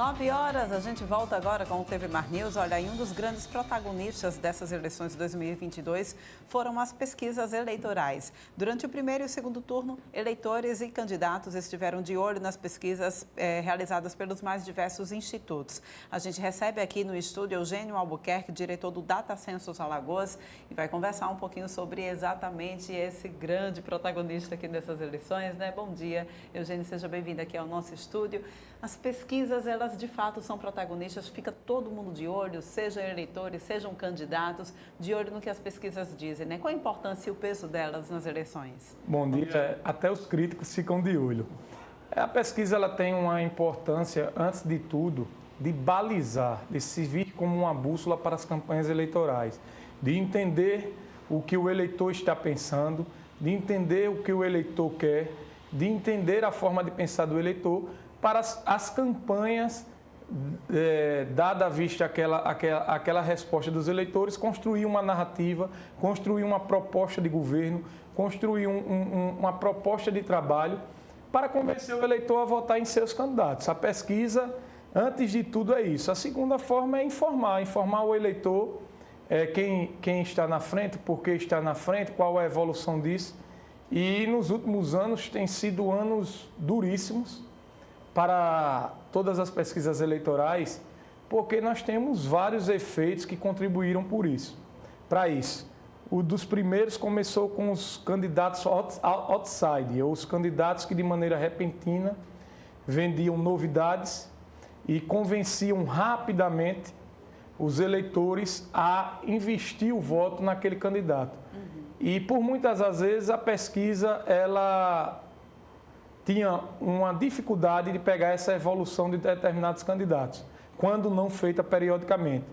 9 horas, a gente volta agora com o TV Mar News. Olha, e um dos grandes protagonistas dessas eleições de 2022 foram as pesquisas eleitorais. Durante o primeiro e o segundo turno, eleitores e candidatos estiveram de olho nas pesquisas realizadas pelos mais diversos institutos. A gente recebe aqui no estúdio Eugênio Albuquerque, diretor do Data Census Alagoas, e vai conversar um pouquinho sobre exatamente esse grande protagonista aqui dessas eleições, né? Bom dia, Eugênio, seja bem-vindo aqui ao nosso estúdio. As pesquisas, elas de fato são protagonistas, fica todo mundo de olho, sejam eleitores, sejam candidatos, de olho no que as pesquisas dizem, né? Qual a importância e o peso delas nas eleições? Bom dia. Até os críticos ficam de olho. A pesquisa ela tem uma importância, antes de tudo, de balizar, de servir como uma bússola para as campanhas eleitorais, de entender o que o eleitor está pensando, de entender o que o eleitor quer, de entender a forma de pensar do eleitor, para as campanhas, dada a vista aquela resposta dos eleitores, construir uma narrativa, construir uma proposta de governo, construir uma proposta de trabalho para convencer o eleitor a votar em seus candidatos. A pesquisa, antes de tudo, é isso. A segunda forma é informar o eleitor quem está na frente, por que está na frente, qual é a evolução disso. E nos últimos anos têm sido anos duríssimos para todas as pesquisas eleitorais, porque nós temos vários efeitos que contribuíram para isso. O dos primeiros começou com os candidatos outside, ou os candidatos que de maneira repentina vendiam novidades e convenciam rapidamente os eleitores a investir o voto naquele candidato. E por muitas das vezes a pesquisa ela tinha uma dificuldade de pegar essa evolução de determinados candidatos, quando não feita periodicamente.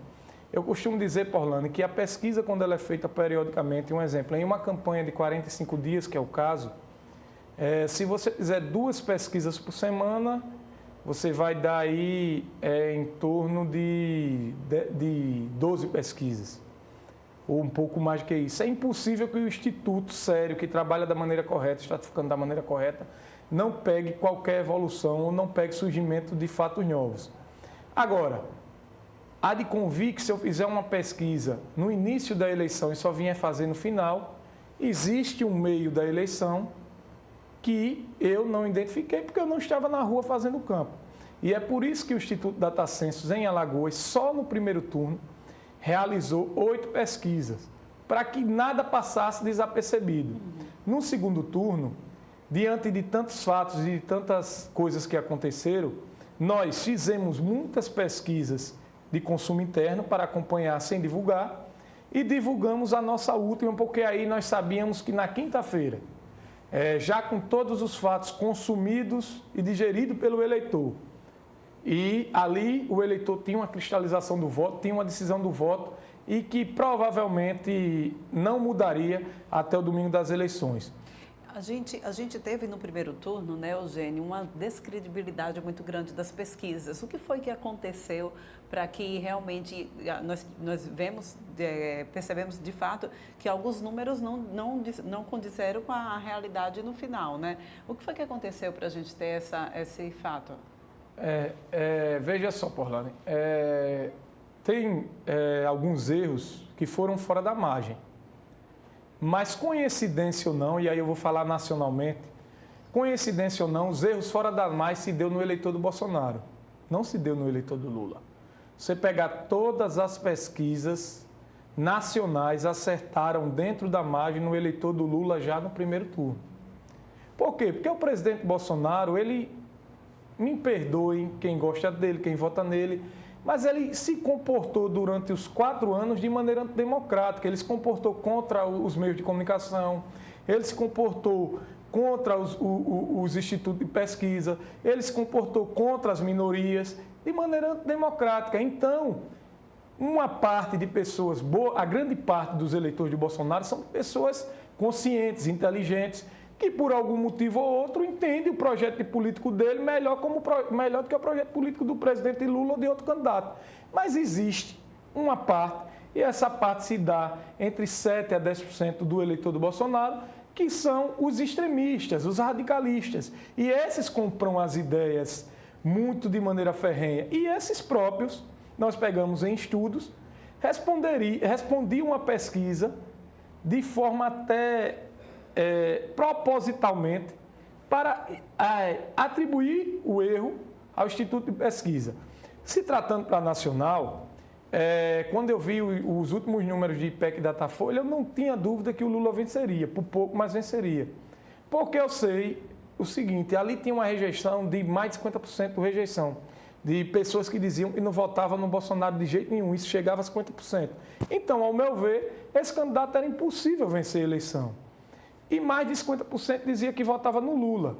Eu costumo dizer, Porlane, que a pesquisa, quando ela é feita periodicamente, um exemplo, em uma campanha de 45 dias, que é o caso, se você fizer 2 pesquisas por semana, você vai dar aí em torno de 12 pesquisas, ou um pouco mais do que isso. É impossível que o instituto sério, que trabalha da maneira correta, estratificando da maneira correta, não pegue qualquer evolução ou não pegue surgimento de fatos novos. Agora, há de convir que se eu fizer uma pesquisa no início da eleição e só vier fazer no final, existe um meio da eleição que eu não identifiquei porque eu não estava na rua fazendo campo. E é por isso que o Instituto Data Census em Alagoas, só no primeiro turno, realizou 8 pesquisas, para que nada passasse desapercebido. No segundo turno, diante de tantos fatos e de tantas coisas que aconteceram, nós fizemos muitas pesquisas de consumo interno para acompanhar sem divulgar e divulgamos a nossa última, porque aí nós sabíamos que na quinta-feira, já com todos os fatos consumidos e digeridos pelo eleitor, e ali o eleitor tinha uma cristalização do voto, tinha uma decisão do voto e que provavelmente não mudaria até o domingo das eleições. A gente teve no primeiro turno, né, Eugênio, uma descredibilidade muito grande das pesquisas. O que foi que aconteceu para que realmente nós percebemos de fato que alguns números não condizeram com a realidade no final, né? O que foi que aconteceu para a gente ter esse fato? Veja só, Porlane, tem alguns erros que foram fora da margem. Mas coincidência ou não, e aí eu vou falar nacionalmente, coincidência ou não, os erros fora da margem se deu no eleitor do Bolsonaro, não se deu no eleitor do Lula. Você pegar todas as pesquisas nacionais acertaram dentro da margem no eleitor do Lula já no primeiro turno. Por quê? Porque o presidente Bolsonaro, ele, me perdoem quem gosta dele, quem vota nele, mas ele se comportou durante os 4 anos de maneira antidemocrática. Ele se comportou contra os meios de comunicação, ele se comportou contra os institutos de pesquisa, ele se comportou contra as minorias de maneira antidemocrática. Então, uma parte de pessoas, a grande parte dos eleitores de Bolsonaro são pessoas conscientes, inteligentes, que por algum motivo ou outro entende o projeto político dele melhor do que o projeto político do presidente Lula ou de outro candidato. Mas existe uma parte, e essa parte se dá entre 7% a 10% do eleitor do Bolsonaro, que são os extremistas, os radicalistas. E esses compram as ideias muito de maneira ferrenha. E esses próprios, nós pegamos em estudos, respondiam uma pesquisa de forma até propositalmente para atribuir o erro ao Instituto de Pesquisa. Se tratando para a Nacional, quando eu vi os últimos números de IPEC e Datafolha, eu não tinha dúvida que o Lula venceria, por pouco, mas venceria. Porque eu sei o seguinte, ali tinha uma rejeição de mais de 50% de rejeição, de pessoas que diziam que não votavam no Bolsonaro de jeito nenhum, isso chegava a 50%. Então, ao meu ver, esse candidato era impossível vencer a eleição. E mais de 50% dizia que votava no Lula.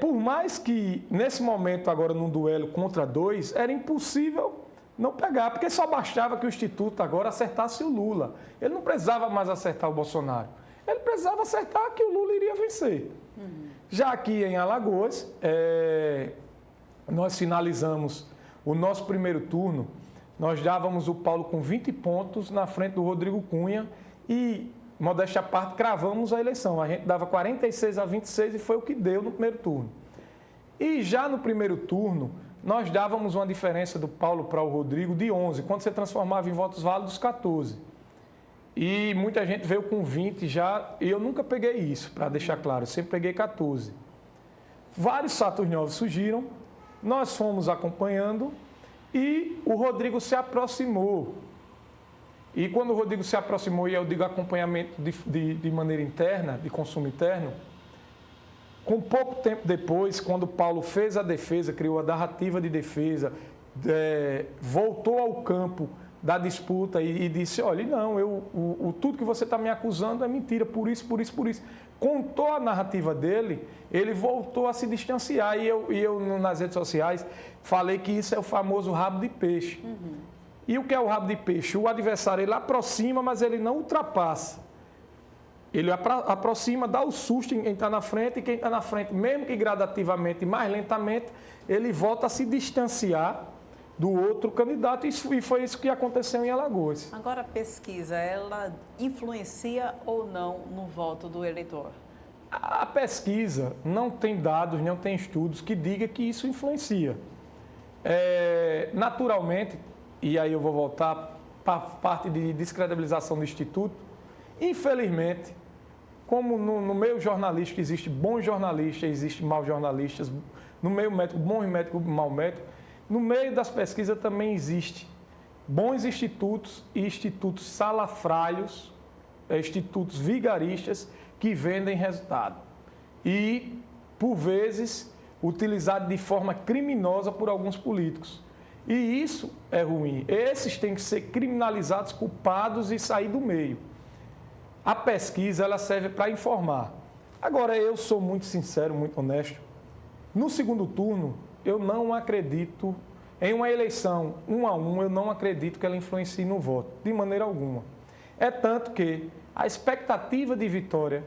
Por mais que, nesse momento, agora num duelo contra dois, era impossível não pegar, porque só bastava que o Instituto agora acertasse o Lula. Ele não precisava mais acertar o Bolsonaro. Ele precisava acertar que o Lula iria vencer. Já aqui em Alagoas, nós finalizamos o nosso primeiro turno, nós dávamos o Paulo com 20 pontos na frente do Rodrigo Cunha e, modéstia à parte, cravamos a eleição. A gente dava 46-26 e foi o que deu no primeiro turno. E já no primeiro turno, nós dávamos uma diferença do Paulo para o Rodrigo de 11, quando você transformava em votos válidos, 14. E muita gente veio com 20 já, e eu nunca peguei isso, para deixar claro, eu sempre peguei 14. Vários fatos novos surgiram, nós fomos acompanhando e o Rodrigo se aproximou. E quando o Rodrigo se aproximou, e eu digo acompanhamento de maneira interna, de consumo interno, com pouco tempo depois, quando Paulo fez a defesa, criou a narrativa de defesa, voltou ao campo da disputa e disse, olha, não, tudo que você está me acusando é mentira, por isso. Contou a narrativa dele, ele voltou a se distanciar. E eu nas redes sociais, falei que isso é o famoso rabo de peixe. E o que é o rabo de peixe? O adversário, ele aproxima, mas ele não ultrapassa. Ele aproxima, dá o susto em quem está na frente, e quem está na frente, mesmo que gradativamente, mais lentamente, ele volta a se distanciar do outro candidato, e foi isso que aconteceu em Alagoas. Agora, a pesquisa, ela influencia ou não no voto do eleitor? A pesquisa não tem dados, não tem estudos que digam que isso influencia. Naturalmente, e aí eu vou voltar para a parte de descredibilização do Instituto, infelizmente, como no meio jornalístico existe bons jornalistas, existe maus jornalistas, no meio médico, bons médicos, maus médicos, no meio das pesquisas também existe bons institutos e institutos salafrários, institutos vigaristas que vendem resultado. E, por vezes, utilizado de forma criminosa por alguns políticos. E isso é ruim. Esses têm que ser criminalizados, culpados e sair do meio. A pesquisa, ela serve para informar. Agora, eu sou muito sincero, muito honesto. No segundo turno, eu não acredito, em uma eleição 1 a 1, eu não acredito que ela influencie no voto, de maneira alguma. É tanto que a expectativa de vitória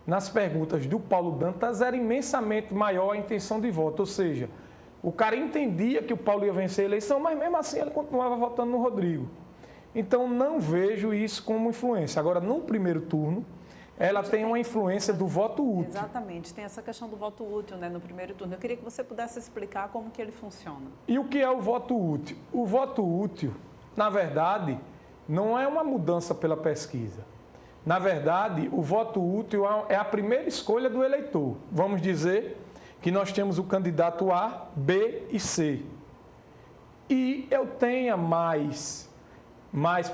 nas perguntas do Paulo Dantas era imensamente maior a intenção de voto, ou seja, o cara entendia que o Paulo ia vencer a eleição, mas mesmo assim ele continuava votando no Rodrigo. Então, não vejo isso como influência. Agora, no primeiro turno, ela tem uma influência do voto útil. Exatamente, tem essa questão do voto útil, né, no primeiro turno. Eu queria que você pudesse explicar como que ele funciona. E o que é o voto útil? O voto útil, na verdade, não é uma mudança pela pesquisa. Na verdade, o voto útil é a primeira escolha do eleitor. Vamos dizer que nós temos o candidato A, B e C. E eu tenha mais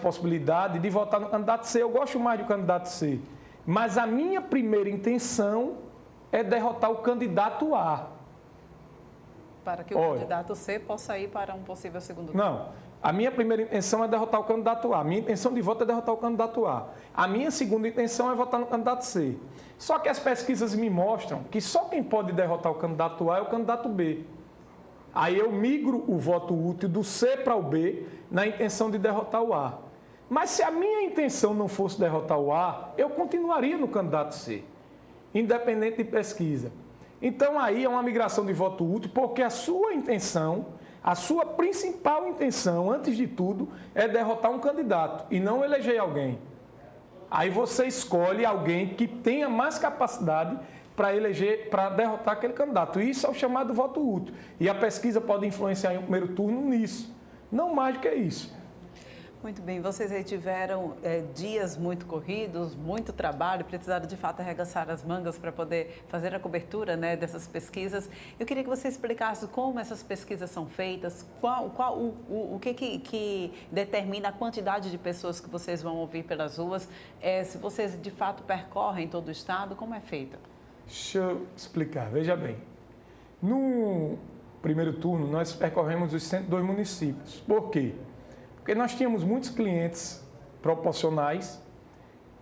possibilidade de votar no candidato C. Eu gosto mais do candidato C. Mas a minha primeira intenção é derrotar o candidato A. Para que o candidato C possa ir para um possível segundo turno. Não. A minha primeira intenção é derrotar o candidato A. A minha intenção de voto é derrotar o candidato A. A minha segunda intenção é votar no candidato C. Só que as pesquisas me mostram que só quem pode derrotar o candidato A é o candidato B. Aí eu migro o voto útil do C para o B na intenção de derrotar o A. Mas se a minha intenção não fosse derrotar o A, eu continuaria no candidato C, independente de pesquisa. Então aí é uma migração de voto útil, porque a sua intenção, a sua principal intenção, antes de tudo, é derrotar um candidato e não eleger alguém. Aí você escolhe alguém que tenha mais capacidade para derrotar aquele candidato. Isso é o chamado voto útil. E a pesquisa pode influenciar em um primeiro turno nisso. Não mais do que isso. Muito bem, vocês aí tiveram dias muito corridos, muito trabalho, precisaram de fato arregaçar as mangas para poder fazer a cobertura, né, dessas pesquisas. Eu queria que você explicasse como essas pesquisas são feitas, o que determina a quantidade de pessoas que vocês vão ouvir pelas ruas, se vocês de fato percorrem todo o estado, como é feita? Deixa eu explicar, veja bem. No primeiro turno, nós percorremos os 102 municípios. Por quê? Porque nós tínhamos muitos clientes proporcionais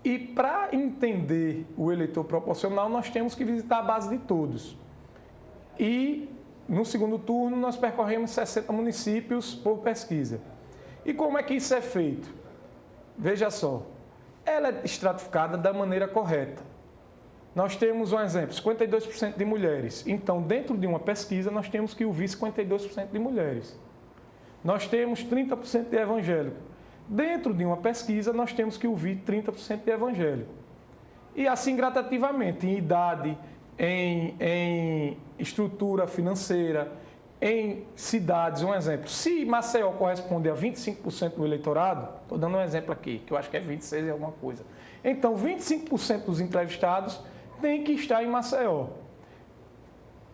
e para entender o eleitor proporcional, nós temos que visitar a base de todos. E no segundo turno, nós percorremos 60 municípios por pesquisa. E como é que isso é feito? Veja só, ela é estratificada da maneira correta. Nós temos um exemplo, 52% de mulheres. Então, dentro de uma pesquisa, nós temos que ouvir 52% de mulheres. Nós temos 30% de evangélico. Dentro de uma pesquisa, nós temos que ouvir 30% de evangélico. E assim gradativamente, em idade, em estrutura financeira, em cidades, um exemplo. Se Maceió corresponde a 25% do eleitorado, estou dando um exemplo aqui, que eu acho que é 26% e alguma coisa. Então, 25% dos entrevistados têm que estar em Maceió.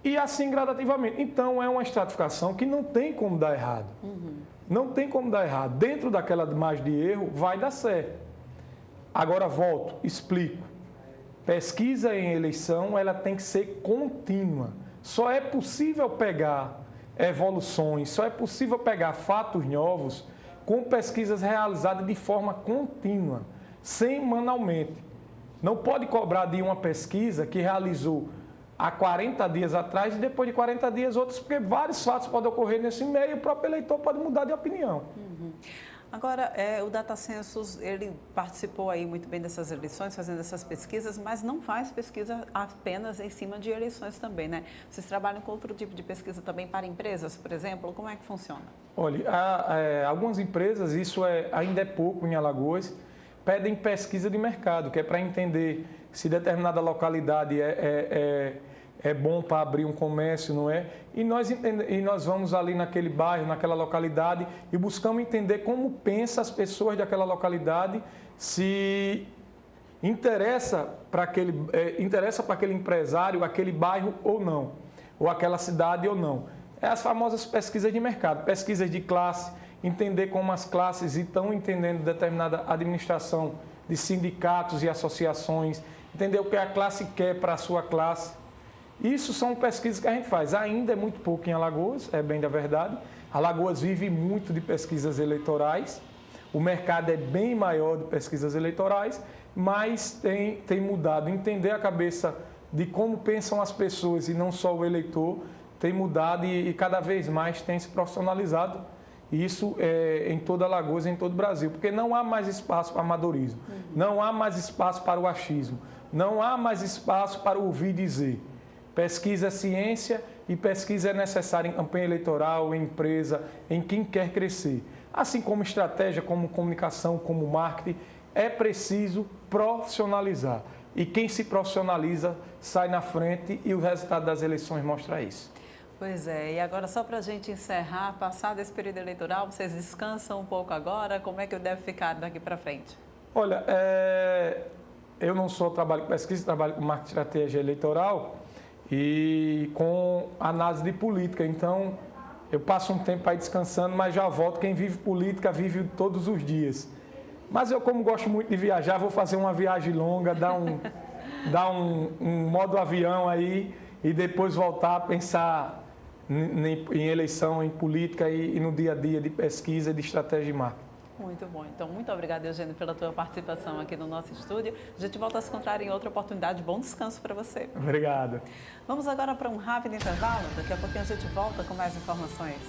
E assim gradativamente. Então, é uma estratificação que não tem como dar errado. Não tem como dar errado. Dentro daquela margem de erro, vai dar certo. Agora, volto, explico. Pesquisa em eleição, ela tem que ser contínua. Só é possível pegar evoluções, só é possível pegar fatos novos com pesquisas realizadas de forma contínua, semanalmente. Não pode cobrar de uma pesquisa que realizou há 40 dias atrás e depois de 40 dias outros, porque vários fatos podem ocorrer nesse meio e o próprio eleitor pode mudar de opinião. Agora, o Data Census, ele participou aí muito bem dessas eleições, fazendo essas pesquisas, mas não faz pesquisa apenas em cima de eleições também, né? Vocês trabalham com outro tipo de pesquisa também para empresas, por exemplo? Como é que funciona? Olha, algumas empresas, isso ainda é pouco em Alagoas, pedem pesquisa de mercado, que é para entender se determinada localidade é bom para abrir um comércio, não é? E nós vamos ali naquele bairro, naquela localidade e buscamos entender como pensam as pessoas daquela localidade, se interessa para aquele empresário, aquele bairro ou não, ou aquela cidade ou não. É as famosas pesquisas de mercado, pesquisas de classe, entender como as classes estão entendendo determinada administração de sindicatos e associações, entender o que a classe quer para a sua classe. Isso são pesquisas que a gente faz. Ainda é muito pouco em Alagoas, é bem da verdade. Alagoas vive muito de pesquisas eleitorais. O mercado é bem maior de pesquisas eleitorais, mas tem mudado. Entender a cabeça de como pensam as pessoas e não só o eleitor tem mudado e cada vez mais tem se profissionalizado. Isso em toda Alagoas, em todo o Brasil, porque não há mais espaço para amadorismo, não há mais espaço para o achismo, não há mais espaço para ouvir dizer. Pesquisa é ciência e pesquisa é necessária em campanha eleitoral, em empresa, em quem quer crescer. Assim como estratégia, como comunicação, como marketing, é preciso profissionalizar. E quem se profissionaliza sai na frente e o resultado das eleições mostra isso. Pois é, e agora só para a gente encerrar, passado esse período eleitoral, vocês descansam um pouco agora? Como é que deve ficar daqui para frente? Olha, eu não só trabalho com pesquisa, trabalho com marketing e estratégia eleitoral e com análise de política. Então, eu passo um tempo aí descansando, mas já volto. Quem vive política vive todos os dias. Mas eu, como gosto muito de viajar, vou fazer uma viagem longa, dar um modo avião aí e depois voltar a pensar em eleição, em política e no dia a dia de pesquisa e de estratégia de marketing. Muito bom. Então, muito obrigada, Eugênio, pela tua participação aqui no nosso estúdio. A gente volta a se encontrar em outra oportunidade. Bom descanso para você. Obrigado. Vamos agora para um rápido intervalo. Daqui a pouquinho a gente volta com mais informações.